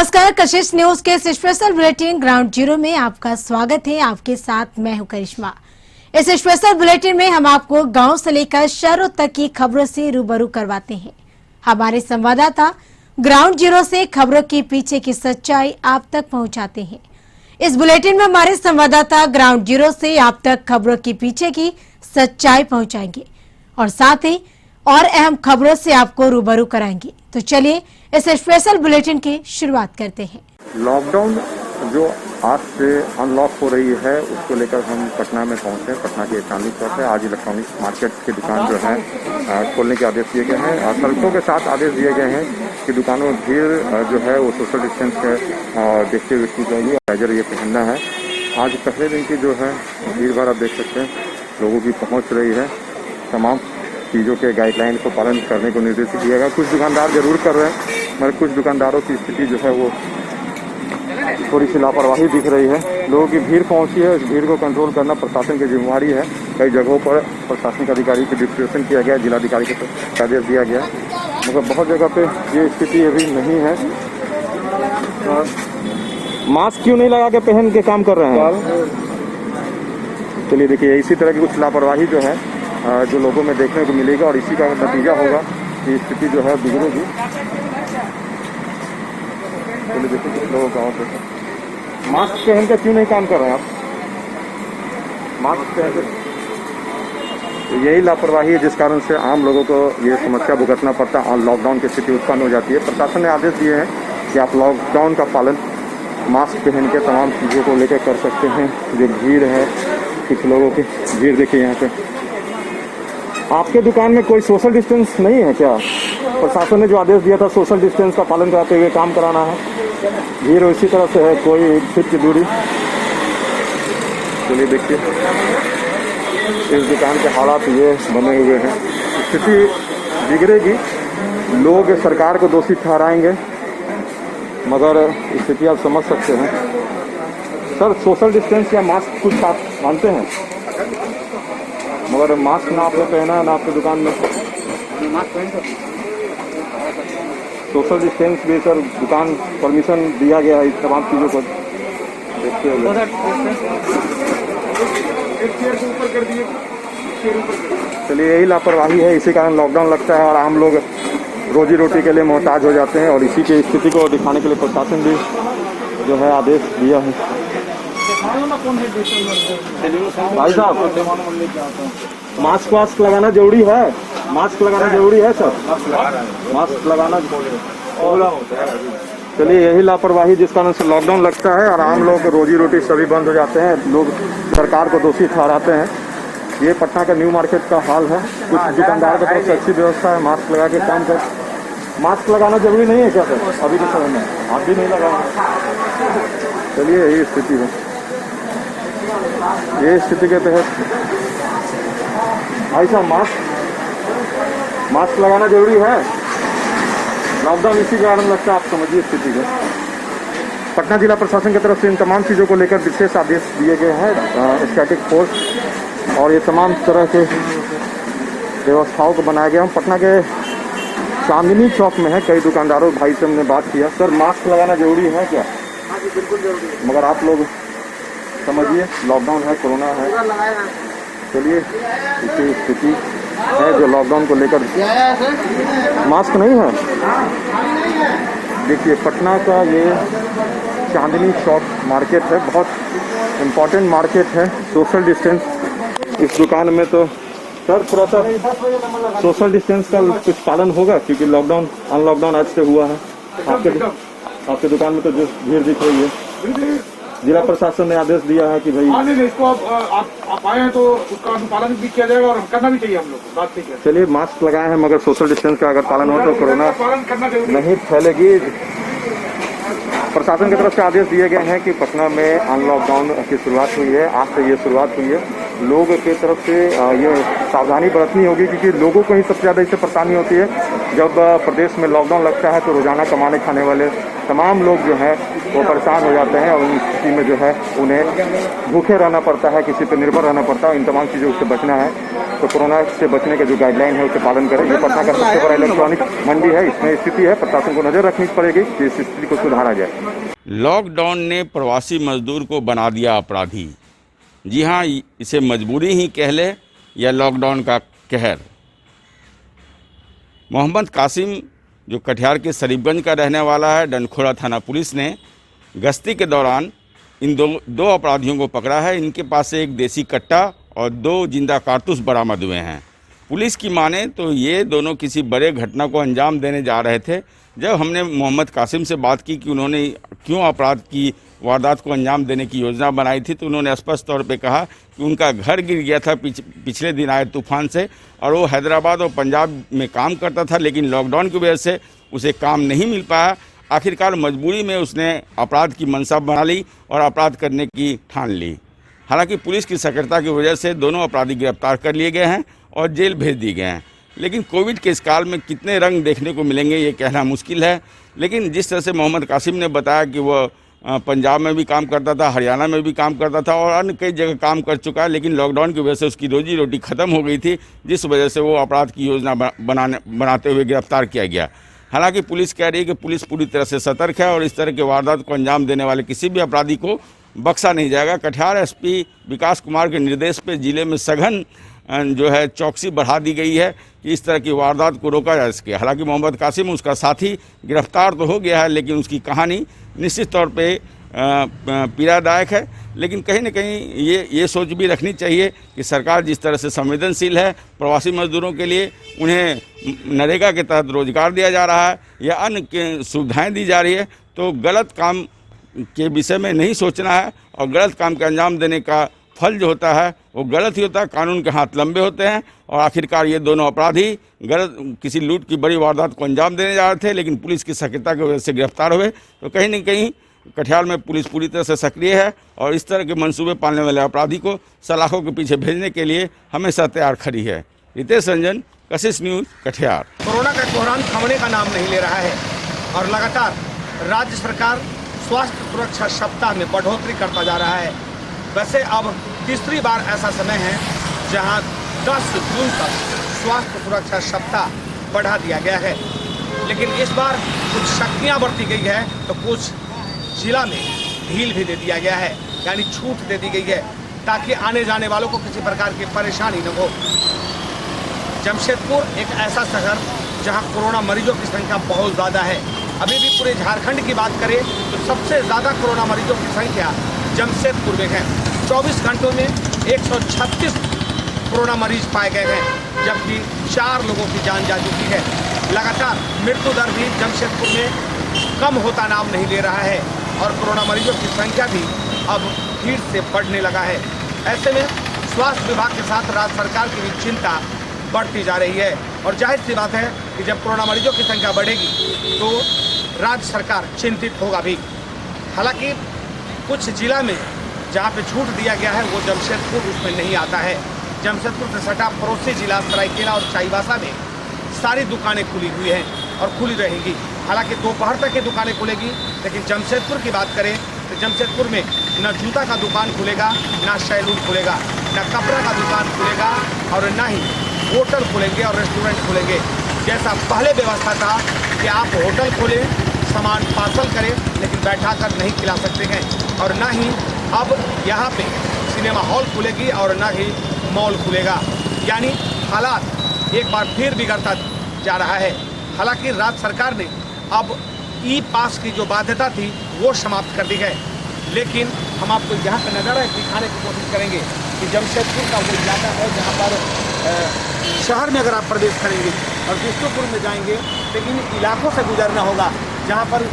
नमस्कार, कशिश न्यूज के special bulletin ground zero में आपका स्वागत है। आपके साथ मैं हूं करिश्मा। इस स्पेशल बुलेटिन में हम आपको गांव से लेकर शहरों तक की खबरों से रूबरू करवाते हैं। हमारे संवाददाता ग्राउंड जीरो से खबरों के पीछे की सच्चाई आप तक पहुंचाते हैं। इस बुलेटिन में हमारे संवाददाता ग्राउंड जीरो से आप तक खबरों के पीछे की सच्चाई पहुंचाएंगे और साथ ही और अहम खबरों से आपको रूबरू कराएंगे। तो चलिए इस स्पेशल बुलेटिन की शुरुआत करते हैं। लॉकडाउन जो आज से अनलॉक हो रही है उसको लेकर हम पटना में पहुंचे। पटना के चांदनी चौक है। आज इलेक्ट्रॉनिक्स मार्केट की दुकान जो है खोलने के आदेश दिए गए हैं। शर्तों के साथ आदेश दिए गए हैं कि दुकानों में भीड़ जो है वो सोशल डिस्टेंस के देखते हुए की जाएगी। हाइजर ये पहनना है। आज पहले दिन की जो है भीड़ भाड़ आप देख सकते हैं, लोगों की पहुँच रही है। तमाम चीज़ों के गाइडलाइन को पालन करने को निर्देशित किया गया। कुछ दुकानदार जरूर कर रहे हैं मगर कुछ दुकानदारों की स्थिति जो है वो थोड़ी सी लापरवाही दिख रही है। लोगों की भीड़ पहुंची है। इस भीड़ को कंट्रोल करना प्रशासन की जिम्मेवारी है। कई जगहों पर प्रशासनिक अधिकारी को डिप्यूटेशन किया गया, जिलाधिकारी को आदेश दिया गया, मगर बहुत जगह पे ये स्थिति अभी नहीं है। मास्क क्यों नहीं लगा के पहन के काम कर रहे हैं? चलिए देखिए, इसी तरह की कुछ लापरवाही जो है जो लोगों में देखने को मिलेगा और इसी का नतीजा होगा कि स्थिति जो है बिगड़ेगी। चलिए देखिए कुछ लोगों का और मास्क पहन कर क्यों नहीं काम कर रहे हैं आप? मास्क पहन कर यही लापरवाही है जिस कारण से आम लोगों को ये समस्या भुगतना पड़ता है। लॉकडाउन की स्थिति उत्पन्न हो जाती है। प्रशासन ने आदेश दिए हैं कि आप लॉकडाउन का पालन मास्क पहन के तमाम चीज़ों को लेकर कर सकते हैं। जो भीड़ है, कुछ लोगों की भीड़ देखिए यहाँ पे। आपके दुकान में कोई सोशल डिस्टेंस नहीं है क्या? प्रशासन ने जो आदेश दिया था सोशल डिस्टेंस का पालन कराते हुए काम कराना है। भीड़ इसी तरह से है, कोई 1 फीट की दूरी। चलिए देखिए इस दुकान के हालात ये बने हुए हैं। स्थिति बिगड़ेगी। लोग सरकार को दोषी ठहराएंगे मगर स्थिति आप समझ सकते हैं। सर, सोशल डिस्टेंस या मास्क कुछ आप मानते हैं? मगर मास्क ना आपने पहना है ना आपकी दुकान में मास्क पहन। सोशल डिस्टेंस भी सर दुकान परमिशन दिया गया है। इस तमाम चीज़ों को देखते हुए चलिए यही लापरवाही है। इसी कारण लॉकडाउन लगता है और आम लोग रोजी रोटी के लिए मोहताज हो जाते हैं और इसी की स्थिति को दिखाने के लिए प्रशासन भी जो है आदेश दिया है। भाई साहब, मास्क लगाना जरूरी है? मास्क लगाना जरूरी है सर? मास्क लगाना चलिए यही लापरवाही जिस कारण से लॉकडाउन लगता है और आम लोग रोजी रोटी सभी बंद हो जाते हैं। लोग सरकार को दोषी ठहराते हैं। ये पटना का न्यू मार्केट का हाल है। कुछ दुकानदार की तरफ से अच्छी व्यवस्था है, मास्क लगा के काम कर। मास्क लगाना जरूरी नहीं है क्या सर? अभी के समय में आप भी नहीं लगाना। चलिए यही स्थिति है। ये स्थिति के तहत भाई साहब मास्क लगाना जरूरी है। लॉकडाउन इसी कारण लगता है, आप समझिए स्थिति को। पटना जिला प्रशासन की तरफ से इन तमाम चीज़ों को लेकर विशेष आदेश दिए गए हैं। स्टैटिक फोर्स और ये तमाम तरह के व्यवस्थाओं को बनाया गया। हम पटना के चांदनी चौक में है। कई दुकानदारों भाई से हमने बात किया, सर मास्क लगाना जरूरी है क्या? हाँ जी, बिल्कुल जरूरी है। मगर आप लोग समझिए लॉकडाउन है, कोरोना है। चलिए इसी स्थिति है जो लॉकडाउन को लेकर मास्क नहीं है। देखिए पटना का ये चांदनी चौक मार्केट है, बहुत इम्पोर्टेंट मार्केट है। सोशल डिस्टेंस इस दुकान में तो सर थोड़ा सा सोशल डिस्टेंस का कुछ पालन होगा क्योंकि लॉकडाउन अनलॉकडाउन आज से हुआ है। आपके दुकान में तो जो भीड़ दिख रही है, जिला प्रशासन ने आदेश दिया है कि भाई नहीं, इसको आप आए हैं तो उसका पालन भी किया जाएगा और करना भी चाहिए हम लोग। बात ठीक है। चलिए मास्क लगाए हैं मगर सोशल डिस्टेंस का अगर पालन हो तो कोरोना नहीं फैलेगी। प्रशासन की तरफ से आदेश दिए गए हैं कि पटना में अनलॉकडाउन की शुरुआत हुई है। आज से ये शुरुआत हुई है। लोगों की तरफ से ये सावधानी बरतनी होगी क्योंकि लोगों को ही सबसे ज़्यादा इससे परेशानी होती है। जब प्रदेश में लॉकडाउन लगता है तो रोजाना कमाने खाने वाले तमाम लोग जो हैं वो परेशान हो जाते हैं और उस स्थिति में जो है उन्हें भूखे रहना पड़ता है, किसी पर निर्भर रहना पड़ता है। इन तमाम चीज़ों से बचना है तो कोरोना से बचने के जो गाइडलाइन है उसे पालन करें। ये पटना का सबसे बड़ा इलेक्ट्रॉनिक मंडी है, इसमें स्थिति है, प्रशासन को नजर रखनी पड़ेगी कि इस स्थिति को सुधारा जाए। लॉकडाउन ने प्रवासी मजदूर को बना दिया अपराधी। जी हाँ, इसे मजबूरी ही कह ले या लॉकडाउन का कहर। मोहम्मद कासिम जो कटिहार के शरीफगंज का रहने वाला है, डंडखोरा थाना पुलिस ने गश्ती के दौरान इन दो अपराधियों को पकड़ा है। इनके पास से एक देसी कट्टा और 2 जिंदा कारतूस बरामद हुए हैं। पुलिस की माने तो ये दोनों किसी बड़े घटना को अंजाम देने जा रहे थे। जब हमने मोहम्मद कासिम से बात की कि उन्होंने क्यों अपराध की वारदात को अंजाम देने की योजना बनाई थी, तो उन्होंने स्पष्ट तौर पे कहा कि उनका घर गिर गया था पिछले दिन आए तूफान से और वो हैदराबाद और पंजाब में काम करता था, लेकिन लॉकडाउन की वजह से उसे काम नहीं मिल पाया। आखिरकार मजबूरी में उसने अपराध की मंशा बना ली और अपराध करने की ठान ली। हालांकि पुलिस की सक्रियता की वजह से दोनों अपराधी गिरफ्तार कर लिए गए हैं और जेल भेज दिए गए हैं। लेकिन कोविड के इस काल में कितने रंग देखने को मिलेंगे ये कहना मुश्किल है। लेकिन जिस तरह से मोहम्मद कासिम ने बताया कि वह पंजाब में भी काम करता था, हरियाणा में भी काम करता था और अन्य कई जगह काम कर चुका है, लेकिन लॉकडाउन की वजह से उसकी रोजी रोटी ख़त्म हो गई थी, जिस वजह से वो अपराध की योजना बनाते हुए गिरफ्तार किया गया। हालांकि पुलिस कह रही है कि पुलिस पूरी तरह से सतर्क है और इस तरह के वारदात को अंजाम देने वाले किसी भी अपराधी को बख्शा नहीं जाएगा। कटिहार एसपी विकास कुमार के निर्देश पे जिले में सघन जो है चौकसी बढ़ा दी गई है कि इस तरह की वारदात को रोका जा सके। हालांकि मोहम्मद कासिम उसका साथी गिरफ्तार तो हो गया है, लेकिन उसकी कहानी निश्चित तौर पे पीड़ादायक है। लेकिन कहीं न कहीं ये सोच भी रखनी चाहिए कि सरकार जिस तरह से संवेदनशील है प्रवासी मजदूरों के लिए, उन्हें नरेगा के तहत रोजगार दिया जा रहा है या अन्य सुविधाएं दी जा रही है, तो गलत काम के विषय में नहीं सोचना है और गलत काम के अंजाम देने का फल जो होता है वो गलत ही होता है। कानून के हाथ लंबे होते हैं और आखिरकार ये दोनों अपराधी गलत किसी लूट की बड़ी वारदात को अंजाम देने जा रहे थे, लेकिन पुलिस की सक्रियता की वजह से गिरफ्तार हुए। तो कहीं न कहीं कटिहार में पुलिस पूरी तरह से सक्रिय है और इस तरह के मंसूबे पालने वाले अपराधी को सलाखों के पीछे भेजने के लिए हमेशा तैयार खड़ी है। रितेश रंजन, कशिश न्यूज़, कटिहार। कोरोना का कोहरान थमने का नाम नहीं ले रहा है और लगातार राज्य सरकार स्वास्थ्य सुरक्षा सप्ताह में बढ़ोतरी करता जा रहा है। वैसे अब तीसरी बार ऐसा समय है जहां 10 जून तक स्वास्थ्य सुरक्षा सप्ताह बढ़ा दिया गया है, लेकिन इस बार कुछ शक्तियां बरती गई है तो कुछ जिला में ढील भी दे दिया गया है, यानी छूट दे दी गई है ताकि आने जाने वालों को किसी प्रकार की परेशानी न हो। जमशेदपुर एक ऐसा शहर जहां कोरोना मरीजों की संख्या बहुत ज़्यादा है। अभी भी पूरे झारखंड की बात करें तो सबसे ज़्यादा कोरोना मरीजों की संख्या जमशेदपुर में है। 24 घंटों में 136 कोरोना मरीज पाए गए हैं, जबकि 4 लोगों की जान जा चुकी है। लगातार मृत्यु दर भी जमशेदपुर में कम होता नाम नहीं ले रहा है और कोरोना मरीजों की संख्या भी अब फिर से बढ़ने लगा है। ऐसे में स्वास्थ्य विभाग के साथ राज्य सरकार की भी चिंता बढ़ती जा रही है और जाहिर सी बात है कि जब कोरोना मरीजों की संख्या बढ़ेगी तो राज्य सरकार चिंतित होगा भी। हालांकि कुछ जिला में जहां पे छूट दिया गया है वो जमशेदपुर उसमें नहीं आता है। जमशेदपुर से सटा पड़ोसी जिला सरायकेला और चाईबासा में सारी दुकानें खुली हुई हैं और खुली रहेंगी। हालांकि दोपहर तक ये दुकानें खुलेगी, लेकिन जमशेदपुर की बात करें तो जमशेदपुर में न जूता का दुकान खुलेगा, ना सैलून खुलेगा, ना कपड़ा का दुकान खुलेगा और ना ही होटल खुलेंगे और रेस्टोरेंट खुलेंगे। जैसा पहले व्यवस्था था कि आप होटल खोलें, सामान पार्सल करें, लेकिन बैठा कर नहीं खिला सकते हैं, और ना ही अब यहाँ पे सिनेमा हॉल खुलेगी और ना ही मॉल खुलेगा। यानी हालात एक बार फिर बिगड़ता जा रहा है। हालांकि राज्य सरकार ने अब ई पास की जो बाध्यता थी वो समाप्त कर दी है, लेकिन हम आपको यहाँ का नज़ारा दिखाने की कोशिश करेंगे कि जमशेदपुर का वो इलाका है जहाँ पर शहर में अगर आप प्रवेश करेंगे और बिष्णुपुर में जाएंगे तो इन इलाकों से गुजरना होगा जहाँ पर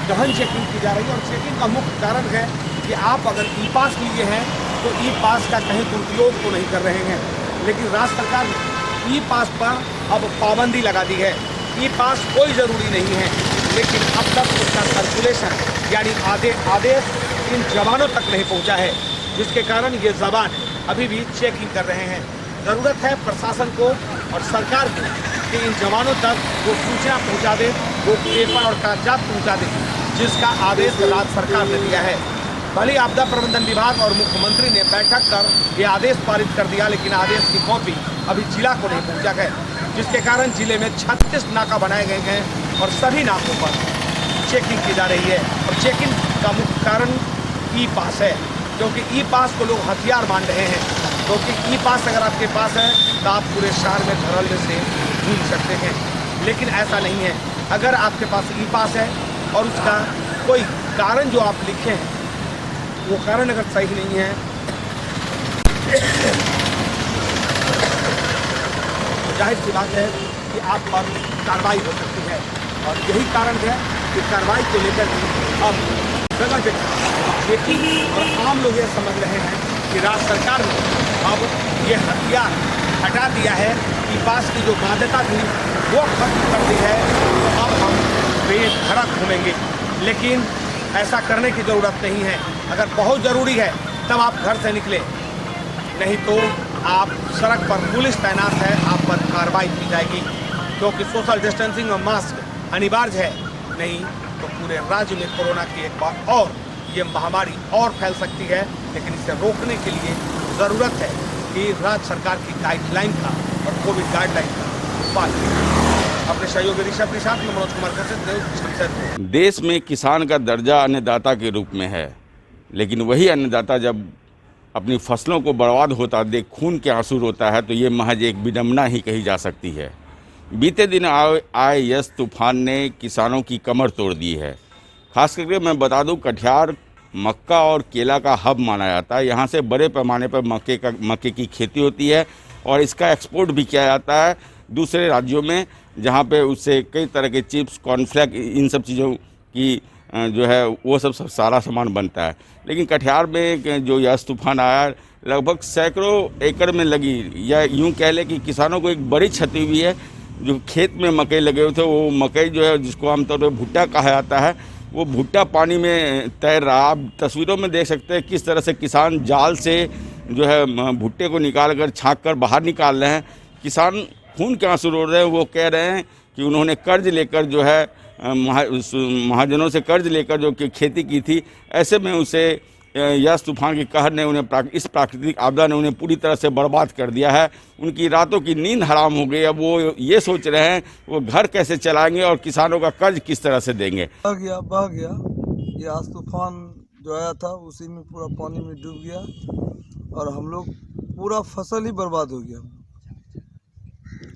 गहन चेकिंग की जा रही है। और चेकिंग का मुख्य कारण है कि आप अगर ई पास लिए हैं तो ई पास का कहीं दुरुपयोग तो नहीं कर रहे हैं, लेकिन राज्य सरकार ने ई पास पर अब पाबंदी लगा दी है। ई पास कोई ज़रूरी नहीं है, लेकिन अब तक उसका सर्कुलेशन यानी आदेश इन जवानों तक नहीं पहुंचा है, जिसके कारण ये जवान अभी भी चेकिंग कर रहे हैं। ज़रूरत है प्रशासन को और सरकार को कि इन जवानों तक वो सूचना पहुंचा दे, वो पेपर और कागजात पहुंचा दे, जिसका आदेश राज्य सरकार ने दिया है। भले ही आपदा प्रबंधन विभाग और मुख्यमंत्री ने बैठक कर ये आदेश पारित कर दिया, लेकिन आदेश की कॉपी अभी जिला को नहीं पहुंचा है, जिसके कारण जिले में 36 नाका बनाए गए हैं और सभी नाकों पर चेकिंग की जा रही है। और चेकिंग का मुख्य कारण ई पास है, क्योंकि ई पास को लोग हथियार मान रहे हैं, क्योंकि ई पास अगर आपके पास है तो आप पूरे शहर में धड़ल्ले से घूम सकते हैं, लेकिन ऐसा नहीं है। अगर आपके पास ई पास है और उसका कोई कारण जो आप लिखे हैं वो कारण अगर सही नहीं है तो जाहिर सी बात है कि आप पर कार्रवाई हो सकती है। और यही कारण है कि कार्रवाई को लेकर अब जगह जगह चेकिंग और आम लोग ये समझ रहे हैं कि राज्य सरकार ने अब ये हथियार हटा दिया है, कि पास की जो बाध्यता थी वो खत्म कर दी है, तो अब हम बेधड़क घूमेंगे। लेकिन ऐसा करने की ज़रूरत नहीं है। अगर बहुत ज़रूरी है तब आप घर से निकलें, नहीं तो आप सड़क पर पुलिस तैनात है, आप पर कार्रवाई की जाएगी, क्योंकि सोशल डिस्टेंसिंग और मास्क अनिवार्य है। नहीं तो पूरे राज्य में कोरोना की एक बार और ये महामारी और फैल सकती है। लेकिन इसे रोकने के लिए ज़रूरत है कि राज्य सरकार की गाइडलाइन का और कोविड गाइडलाइन का पालन करें। अपने सहयोगी ऋषभ के साथ में मनोज कुमार कश्यप, न्यूज़ शमशेरपुर। देश में किसान का दर्जा अन्नदाता के रूप में है, लेकिन वही अन्नदाता जब अपनी फसलों को बर्बाद होता देख खून के आंसू रोता है तो ये महज एक विडंबना ही कही जा सकती है। बीते दिन आए यस तूफान ने किसानों की कमर तोड़ दी है। खास करके मैं बता दूं, कटिहार मक्का और केला का हब माना जाता है। यहाँ से बड़े पैमाने पर मक्के की खेती होती है और इसका एक्सपोर्ट भी किया जाता है दूसरे राज्यों में, जहाँ पे उससे कई तरह के चिप्स, कॉर्नफ्लेक्स, इन सब चीज़ों की जो है वो सब सारा सामान बनता है। लेकिन कटिहार में जो यस तूफान आया, लगभग सैकड़ों एकड़ में लगी, या यूँ कह लें कि किसानों को एक बड़ी क्षति हुई है। जो खेत में मकई लगे हुए थे, वो मकई जो है जिसको आमतौर पर भुट्टा कहा जाता है, वो भुट्टा पानी में तैर रहा। आप तस्वीरों में देख सकते हैं किस तरह से किसान जाल से जो है भुट्टे को निकाल कर छाँक कर बाहर निकाल रहे हैं। किसान खून के आंसू रो रहे हैं। वो कह रहे हैं कि उन्होंने कर्ज लेकर जो है महाजनों से कर्ज लेकर जो कि खेती की थी, ऐसे में उसे यस तूफान के कहर ने उन्हें इस प्राकृतिक आपदा ने उन्हें पूरी तरह से बर्बाद कर दिया है। उनकी रातों की नींद हराम हो गई। अब वो ये सोच रहे हैं वो घर कैसे चलाएंगे और किसानों का कर्ज किस तरह से देंगे। बह गया यस तूफान जो आया था उसी में पूरा पानी में डूब गया और हम लोग पूरा फसल ही बर्बाद हो गया।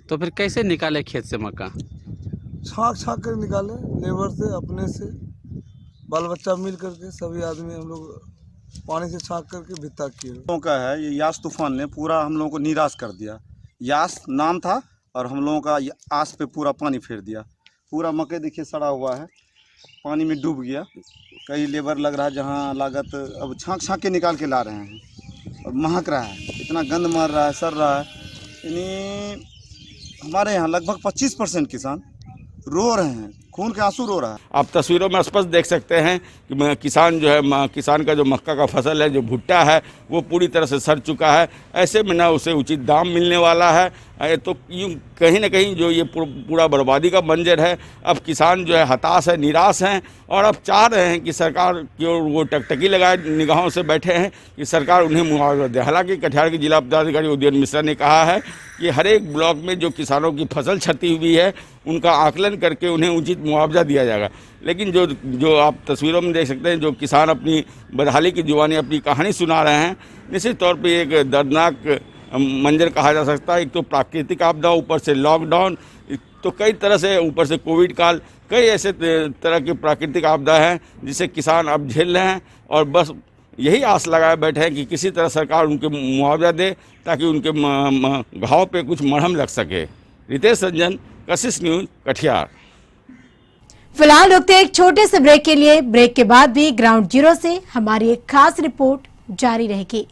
तो फिर कैसे निकाले खेत से मक्का? छाँक कर निकाले, लेबर से, अपने से, बाल बच्चा मिल करके सभी आदमी हम लोग पानी से छाँक करके भित्ता किए। लोगों का है ये यास तूफान ने पूरा हम लोगों को निराश कर दिया। यास नाम था और हम लोगों का आस पे पूरा पानी फेर दिया। पूरा मकई देखिए सड़ा हुआ है, पानी में डूब गया। कई लेबर लग रहा है जहाँ लागत अब छाँक के निकाल के ला रहे हैं और महक रहा है, इतना गंद मार रहा है, सड़ रहा है। यानी हमारे यहाँ लगभग 25% किसान रो रहे हैं, खून के आंसू रो रहा है। आप तस्वीरों में स्पष्ट देख सकते हैं कि किसान जो है, किसान का जो मक्का का फसल है, जो भुट्टा है, वो पूरी तरह से सड़ चुका है। ऐसे में ना उसे उचित दाम मिलने वाला है, तो यूँ कहीं ना कहीं जो ये पूरा बर्बादी का मंजर है। अब किसान जो है हताश है, निराश हैं और अब चाह रहे हैं कि सरकार की ओर वो टकटकी लगाए निगाहों से बैठे हैं कि सरकार उन्हें मुआवजा दे। हालांकि कटिहार के जिला पदाधिकारी उदयन मिश्रा ने कहा है कि हर एक ब्लॉक में जो किसानों की फसल क्षति हुई है उनका आकलन करके उन्हें उचित मुआवजा दिया जाएगा। लेकिन जो आप तस्वीरों में देख सकते हैं, जो किसान अपनी बदहाली की जुबानी अपनी कहानी सुना रहे हैं, निश्चित तौर पर एक दर्दनाक मंजर कहा जा सकता है। एक तो प्राकृतिक आपदा, ऊपर से लॉकडाउन, तो कई तरह से ऊपर से कोविड काल, कई ऐसे तरह की प्राकृतिक आपदा है जिसे किसान अब झेल रहे हैं और बस यही आस लगाए बैठे हैं कि किसी तरह सरकार उनके मुआवजा दे ताकि उनके घाव पे कुछ मरहम लग सके। रितेश रंजन, कशिश न्यूज़, कटिहार। फिलहाल रुकते हैं एक छोटे से ब्रेक के लिए। ब्रेक के बाद भी ग्राउंड जीरो से हमारी एक खास रिपोर्ट जारी रहेगी।